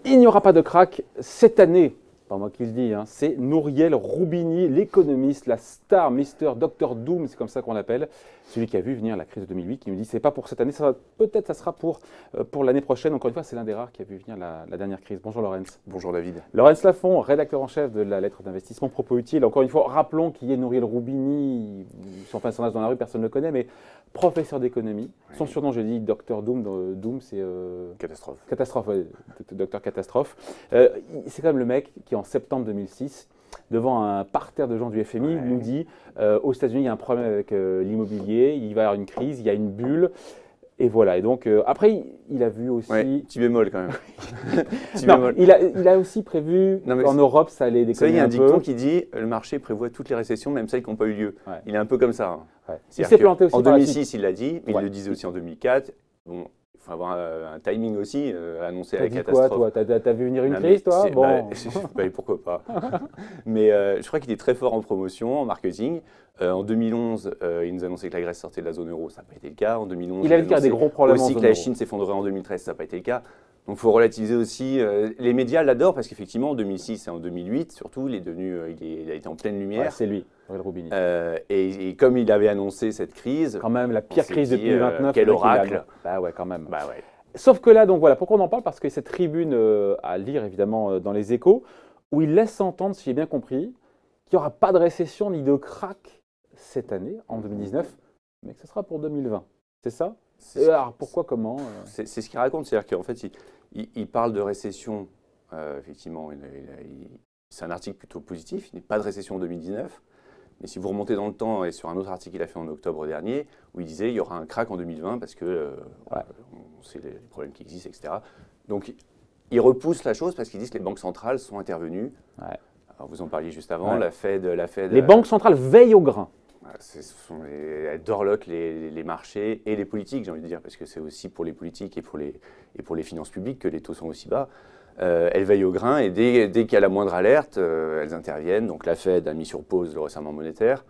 Il n'y aura pas de crack cette année, pas moi qui le dis, hein. C'est Nouriel Roubini, l'économiste, la star, Mister Dr Doom, c'est comme ça qu'on l'appelle, celui qui a vu venir la crise de 2008, qui nous dit c'est pas pour cette année, peut-être ça sera pour l'année prochaine. Encore une fois, c'est l'un des rares qui a vu venir la dernière crise. Bonjour Laurence. Bonjour David. Laurence Lafont, rédacteur en chef de la lettre d'investissement Propos Utiles. Encore une fois, rappelons qui est Nouriel Roubini, son personnage dans la rue, personne ne le connaît, mais professeur d'économie. Son surnom, je dis Dr Doom, Doom c'est… Catastrophe. Catastrophe, ouais, Docteur Catastrophe. C'est quand même le mec qui, en septembre 2006, devant un parterre de gens du FMI, nous dit aux États-Unis, il y a un problème avec l'immobilier, il va y avoir une crise, il y a une bulle. Et voilà. Et donc, après, il a vu aussi… Ouais, petit bémol quand même. Non, il a aussi prévu qu'en Europe, ça allait déconner un peu. Il y a un dicton qui dit « le marché prévoit toutes les récessions, même celles qui n'ont pas eu lieu ». Il est un peu comme ça. Hein. Ouais. Il s'est planté aussi en 2006, il l'a dit, mais il le disait aussi en 2004. Bon, il faut avoir un timing aussi, annoncer la catastrophe. Quoi, toi, t'as vu venir une crise, toi? Bon. Pourquoi pas. Mais je crois qu'il est très fort en promotion, en marketing. En 2011, il nous annonçait que la Grèce sortait de la zone euro, ça n'a pas été le cas. En 2011, il avait dit qu'il y a des gros problèmes aussi que la Chine s'effondrerait en 2013, ça n'a pas été le cas. Donc il faut relativiser aussi. Les médias l'adorent parce qu'effectivement, en 2006 et en 2008, surtout, il a été en pleine lumière. Ouais, c'est lui, Nouriel Roubini. Et comme il avait annoncé cette crise… Quand même, la pire crise depuis 29. Quel oracle. Bah ouais, quand même. Bah ouais. Sauf que là, donc voilà, pourquoi on en parle? Parce que cette tribune à lire, évidemment, dans les Échos, où il laisse entendre, si j'ai bien compris, qu'il n'y aura pas de récession ni de crack cette année, en 2019, mais que ce sera pour 2020. C'est ça? Alors pourquoi, comment C'est ce qu'il raconte, c'est-à-dire qu'en fait, il parle de récession, effectivement, c'est un article plutôt positif, il n'y a pas de récession en 2019, mais si vous remontez dans le temps et sur un autre article qu'il a fait en octobre dernier, où il disait qu'il y aura un crack en 2020 parce que on sait les problèmes qui existent, etc. Donc il repousse la chose parce qu'il dit que les banques centrales sont intervenues. Ouais. Alors vous en parliez juste avant, la Fed… Les banques centrales veillent au grain. Elles dorlotent les marchés et les politiques, j'ai envie de dire, parce que c'est aussi pour les politiques et pour les finances publiques que les taux sont aussi bas. Elles veillent au grain et dès qu'il y a la moindre alerte, elles interviennent. Donc la Fed a mis sur pause le resserrement monétaire.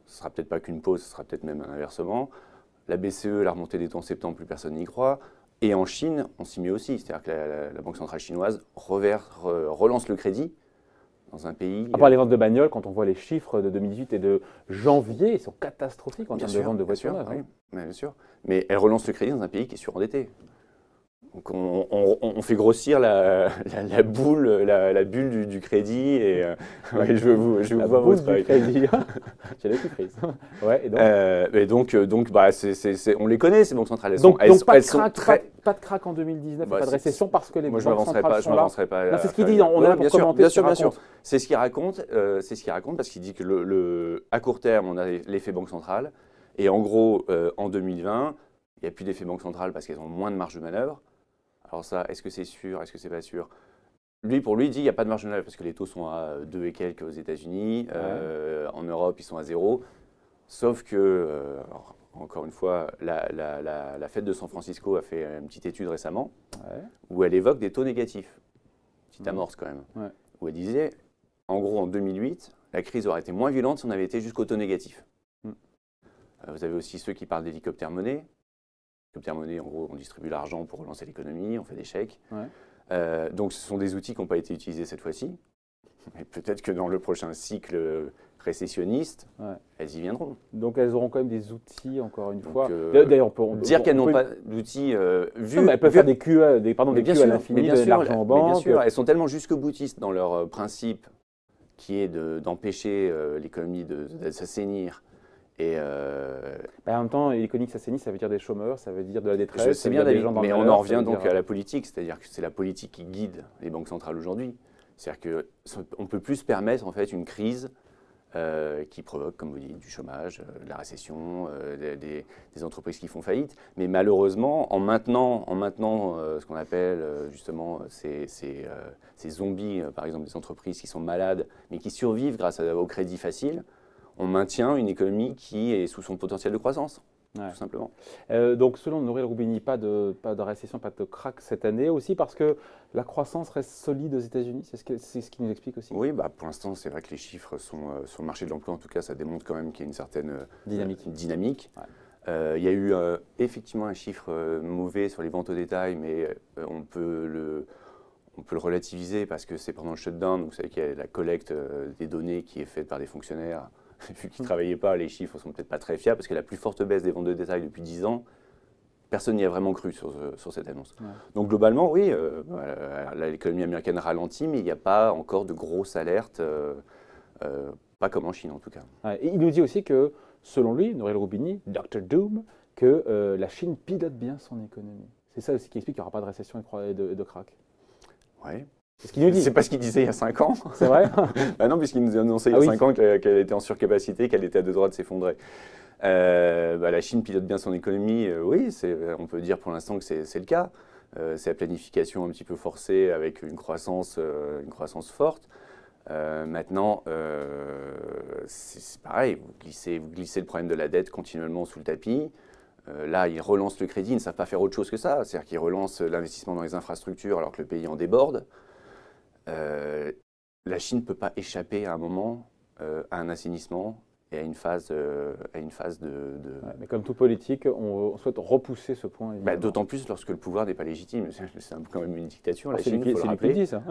Ce ne sera peut-être pas qu'une pause, ce sera peut-être même un inversement. La BCE, la remontée des taux en septembre, plus personne n'y croit. Et en Chine, on s'y met aussi. C'est-à-dire que la Banque centrale chinoise relance le crédit dans un pays… À part les ventes de bagnoles, quand on voit les chiffres de 2018 et de janvier, ils sont catastrophiques en termes de vente de voitures neuves. Oui, bien sûr. Mais elle relance le crédit dans un pays qui est surendetté. Donc on fait grossir la bulle du crédit et je vous vois votre du crédit. J'ai la surprise. Ouais, et donc on les connaît ces banques centrales. Donc pas de crack en 2019, pas de récession parce que les banques centrales sont là. Pas. C'est ce qu'il dit. On est là pour commenter. Bien sûr. C'est ce qu'il raconte. Parce qu'il dit que à court terme on a l'effet banque centrale et en gros en 2020 il n'y a plus d'effet banque centrale parce qu'elles ont moins de marge de manœuvre. Alors ça, est-ce que c'est sûr, est-ce que c'est pas sûr? Pour lui, il dit qu'il n'y a pas de marge de manœuvre parce que les taux sont à 2 et quelques aux États-Unis, en Europe, ils sont à 0. Sauf que, encore une fois, la Fed de San Francisco a fait une petite étude récemment où elle évoque des taux négatifs. Petite amorce quand même. Où elle disait, en gros, en 2008, la crise aurait été moins violente si on avait été jusqu'au taux négatif. Vous avez aussi ceux qui parlent d'hélicoptère monnaie. Hélicoptère monnaie, en gros, on distribue l'argent pour relancer l'économie, on fait des chèques. Donc ce sont des outils qui n'ont pas été utilisés cette fois-ci. Mais peut-être que dans le prochain cycle récessionniste, elles y viendront. Donc elles auront quand même des outils, encore une fois. D'ailleurs, on peut dire qu'elles n'ont pas d'outils elles peuvent faire des QE, des QE à l'infini, de l'argent en banque. Bien sûr, elles sont tellement jusque-boutistes dans leur principe qui est d'empêcher l'économie de s'assainir. Et en même temps, l'économie qui s'assainit, ça veut dire des chômeurs, ça veut dire de la détresse. Je sais bien, David, mais on en revient donc à la politique, c'est-à-dire que c'est la politique qui guide les banques centrales aujourd'hui. C'est-à-dire qu'on ne peut plus se permettre en fait une crise qui provoque, comme vous dites, du chômage, de la récession, des entreprises qui font faillite. Mais malheureusement, en maintenant ce qu'on appelle justement ces zombies, par exemple des entreprises qui sont malades, mais qui survivent grâce au crédit facile, on maintient une économie qui est sous son potentiel de croissance, tout simplement. Donc selon Nouriel Roubini, pas de récession, pas de crack cette année, aussi parce que la croissance reste solide aux États-Unis, c'est ce qu'il nous explique aussi. Oui, pour l'instant, c'est vrai que les chiffres sont sur le marché de l'emploi, en tout cas, ça démontre quand même qu'il y a une certaine dynamique. Il y a eu effectivement un chiffre mauvais sur les ventes au détail, mais on peut le relativiser parce que c'est pendant le shutdown, donc vous savez qu'il y a la collecte des données qui est faite par des fonctionnaires. Vu qu'ils ne travaillaient pas, les chiffres ne sont peut-être pas très fiables parce que la plus forte baisse des ventes de détail depuis 10 ans, personne n'y a vraiment cru sur cette annonce. Ouais. Donc globalement, oui, l'économie américaine ralentit, mais il n'y a pas encore de grosses alertes, pas comme en Chine en tout cas. Ouais, et il nous dit aussi que, selon lui, Nouriel Roubini, Dr Doom, que la Chine pilote bien son économie. C'est ça aussi qui explique qu'il n'y aura pas de récession et de krach. Oui. C'est ce qu'il nous dit. C'est pas ce qu'il disait il y a 5 ans. C'est vrai. Bah non, puisqu'il nous a annoncé il y a 5 ans qu'elle était en surcapacité, qu'elle était à 2 doigts de s'effondrer. La Chine pilote bien son économie, oui, on peut dire pour l'instant que c'est le cas. C'est la planification un petit peu forcée avec une croissance forte. Maintenant, c'est pareil, vous glissez le problème de la dette continuellement sous le tapis. Là, ils relancent le crédit, ils ne savent pas faire autre chose que ça. C'est-à-dire qu'ils relancent l'investissement dans les infrastructures alors que le pays en déborde. La Chine ne peut pas échapper à un moment à un assainissement et à une phase de... Ouais, mais comme tout politique, on souhaite repousser ce point. D'autant plus lorsque le pouvoir n'est pas légitime. C'est quand même une dictature, la c'est Chine, il faut le rappeler. C'est lui qui dit ça.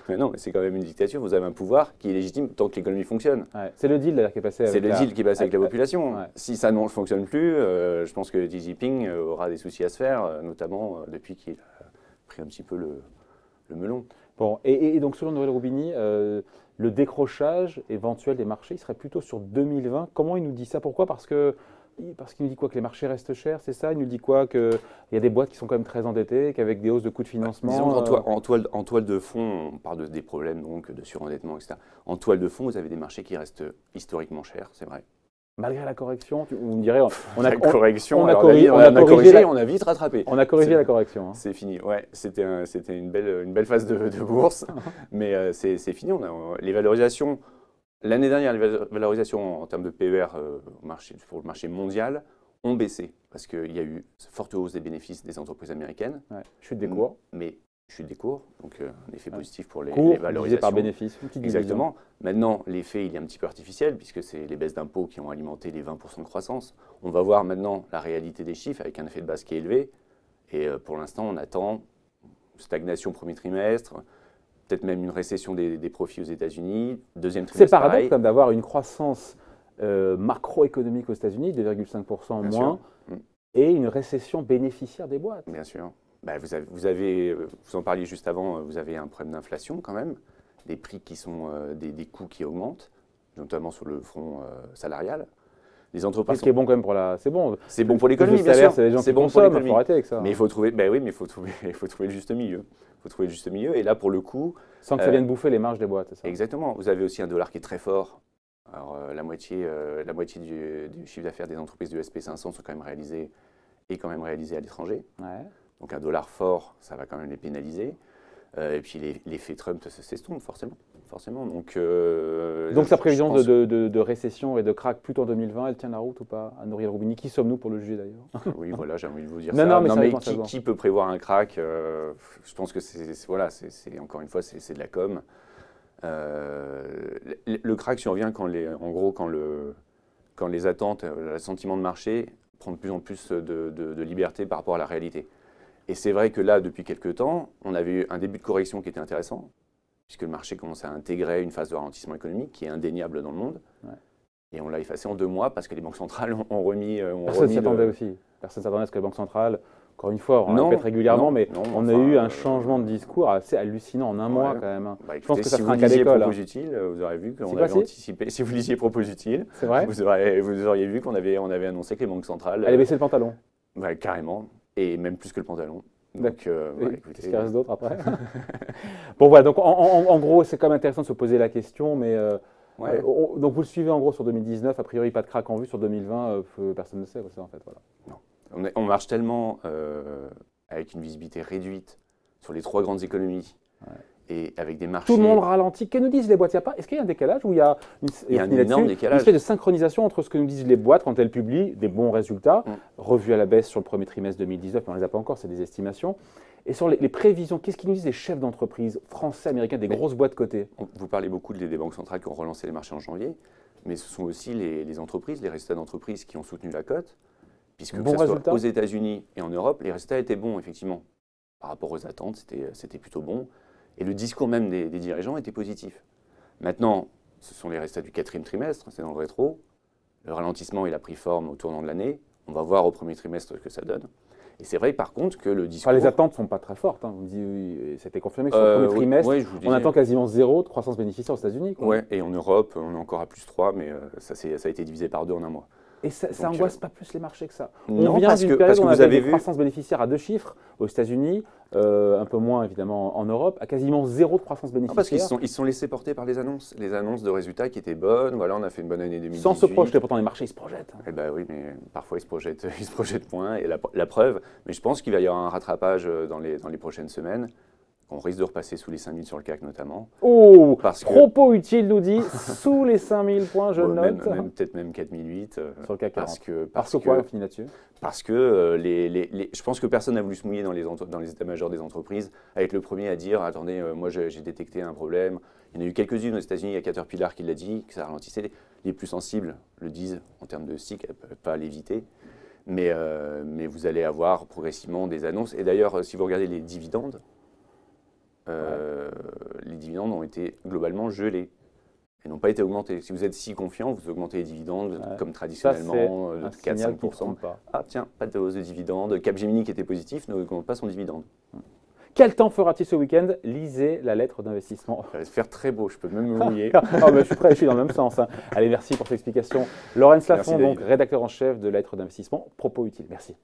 Mais non, c'est quand même une dictature. Vous avez un pouvoir qui est légitime tant que l'économie fonctionne. Ouais, c'est le deal qui est passé avec la population. Ouais. Si ça ne fonctionne plus, je pense que Xi Jinping aura des soucis à se faire, notamment depuis qu'il a pris un petit peu le melon. Bon, et donc selon Nouriel Roubini, le décrochage éventuel des marchés, il serait plutôt sur 2020. Comment il nous dit ça? Pourquoi? Parce qu'il nous dit quoi? Que les marchés restent chers, c'est ça? Il nous dit quoi? Qu'il y a des boîtes qui sont quand même très endettées, qu'avec des hausses de coûts de financement… Disons en toile de fond, on parle des problèmes donc, de surendettement, etc. En toile de fond, vous avez des marchés qui restent historiquement chers, c'est vrai. Malgré la correction, vous me direz, on a vite rattrapé. On a corrigé la correction. Hein. C'est fini, ouais. C'était une belle phase de bourse, mais c'est fini. Les valorisations, l'année dernière, les valorisations en termes de PER pour le marché mondial ont baissé parce qu'il y a eu forte hausse des bénéfices des entreprises américaines. Ouais. Chute des cours. Mais chute des cours, donc un effet positif pour les valorisations. Par bénéfice. Exactement. Division. Maintenant, l'effet, il est un petit peu artificiel puisque c'est les baisses d'impôts qui ont alimenté les 20% de croissance. On va voir maintenant la réalité des chiffres avec un effet de base qui est élevé. Et pour l'instant, on attend stagnation premier trimestre, peut-être même une récession des profits aux États-Unis, deuxième trimestre. C'est paradoxe comme d'avoir une croissance macroéconomique aux États-Unis, 2,5% en moins, et une récession bénéficiaire des boîtes. Bien sûr. Vous en parliez juste avant, vous avez un problème d'inflation quand même, des prix qui sont des coûts qui augmentent, notamment sur le front salarial. Les entreprises. Ce qui est bon quand même pour c'est bon pour l'économie, bien sûr. C'est les gens qui consomment, il faut arrêter avec ça. Mais il faut trouver, il faut trouver le juste milieu. Il faut trouver le juste milieu. Et là, pour le coup, sans que ça vienne bouffer les marges des boîtes, c'est ça. Exactement. Vous avez aussi un dollar qui est très fort. Alors la moitié du chiffre d'affaires des entreprises du SP500 sont quand même réalisés à l'étranger. Ouais. Donc un dollar fort, ça va quand même les pénaliser. Et puis l'effet Trump s'estompe forcément. Donc sa prévision de récession et de krach plutôt en 2020, elle tient la route ou pas? À Nouriel Roubini, qui sommes-nous pour le juger d'ailleurs? Oui, voilà, j'ai envie de vous dire ça. Non, mais qui peut prévoir un krach? Je pense que c'est encore une fois, c'est de la com. Le krach survient quand les attentes, le sentiment de marché prend de plus en plus de liberté par rapport à la réalité. Et c'est vrai que là, depuis quelques temps, on avait eu un début de correction qui était intéressant, puisque le marché commence à intégrer une phase de ralentissement économique qui est indéniable dans le monde. Ouais. Et on l'a effacé en 2 mois parce que les banques centrales ont remis… Personne s'y attendait aussi. Personne s'attendait à ce que les banques centrales, encore une fois, on le répète régulièrement, on a eu un changement de discours assez hallucinant en un mois quand même. Écoutez, je pense que ça sera un cas d'école. Vous aurez vu qu'on avait anticipé. Si vous lisiez Propos utiles, vous auriez vu qu'on avait annoncé que les banques centrales… Elle baissé le pantalon. Carrément. Et même plus que le pantalon. Donc, qu'est-ce qu'il reste d'autre après? Bon, voilà, donc en gros, c'est quand même intéressant de se poser la question, mais donc vous le suivez en gros sur 2019, a priori pas de krach en vue, sur 2020, personne ne sait, ça en fait. Voilà. Non. On marche tellement avec une visibilité réduite sur les 3 grandes économies. Ouais. Et avec des marchés… Tout le monde ralentit. Que nous disent les boîtes? Est-ce qu'il y a un décalage ou il y a un énorme décalage. Une espèce de synchronisation entre ce que nous disent les boîtes quand elles publient des bons résultats, revus à la baisse sur le premier trimestre 2019, mais on ne les a pas encore, c'est des estimations, et sur les prévisions, qu'est-ce qu'ils nous disent les chefs d'entreprise français, américains, des grosses boîtes cotées? Vous parlez beaucoup des banques centrales qui ont relancé les marchés en janvier, mais ce sont aussi les entreprises, les résultats d'entreprises qui ont soutenu la cote. puisque Bon que ce soit résultat aux États-Unis et en Europe, les résultats étaient bons, effectivement. Par rapport aux attentes, c'était plutôt bon. Et le discours même des dirigeants était positif. Maintenant, ce sont les résultats du 4e trimestre, c'est dans le rétro. Le ralentissement, il a pris forme au tournant de l'année. On va voir au premier trimestre ce que ça donne. Et c'est vrai par contre que le discours… Enfin, les attentes ne sont pas très fortes. Hein. On me dit, oui, c'était confirmé que sur le premier trimestre, ouais, je vous on disais. attend quasiment 0 de croissance bénéficiaire aux États-Unis. Oui, et en Europe, on est encore à +3, mais ça a été divisé par 2 en un mois. Et ça angoisse pas plus les marchés que ça. Non, on vient parce d'une que période où on vous avait avez des vu… croissances bénéficiaires à 2 chiffres aux États-Unis, un peu moins évidemment en Europe, à quasiment 0 de croissance bénéficiaire. Parce qu'ils se sont laissés porter par les annonces de résultats qui étaient bonnes. Voilà, on a fait une bonne année 2018. Sans se projeter, pourtant les marchés ils se projettent. Eh ben oui, mais parfois ils se projettent moins. Et la preuve, mais je pense qu'il va y avoir un rattrapage dans les prochaines semaines. On risque de repasser sous les 5000 sur le CAC notamment. Oh, propos que, utile nous dit, sous les 5000 points, je note. Peut-être même 4008. Sur le CAC 40. Parce que quoi, on finit là-dessus? Parce que je pense que personne n'a voulu se mouiller dans les états-majors des entreprises, à être le premier à dire, attendez, moi j'ai détecté un problème. Il y en a eu quelques-unes aux États-Unis, il y a Caterpillar qui l'a dit, que ça ralentissait. Les plus sensibles le disent en termes de cycle, elles ne peuvent pas l'éviter. Mais vous allez avoir progressivement des annonces. Et d'ailleurs, si vous regardez les dividendes, les dividendes ont été globalement gelés et n'ont pas été augmentés. Si vous êtes si confiant, vous augmentez les dividendes comme traditionnellement de 4-5%. Ah tiens, pas de hausse de dividendes. Capgemini qui était positif n'augmente pas son dividende. Quel temps fera-t-il ce week-end? Lisez la lettre d'investissement. Ça va se faire très beau, je peux même me mouiller. Je suis prêt, je suis dans le même sens. Hein. Allez, merci pour cette explication. Laurence Lafont, donc rédacteur en chef de la lettre d'investissement. Propos utile, merci.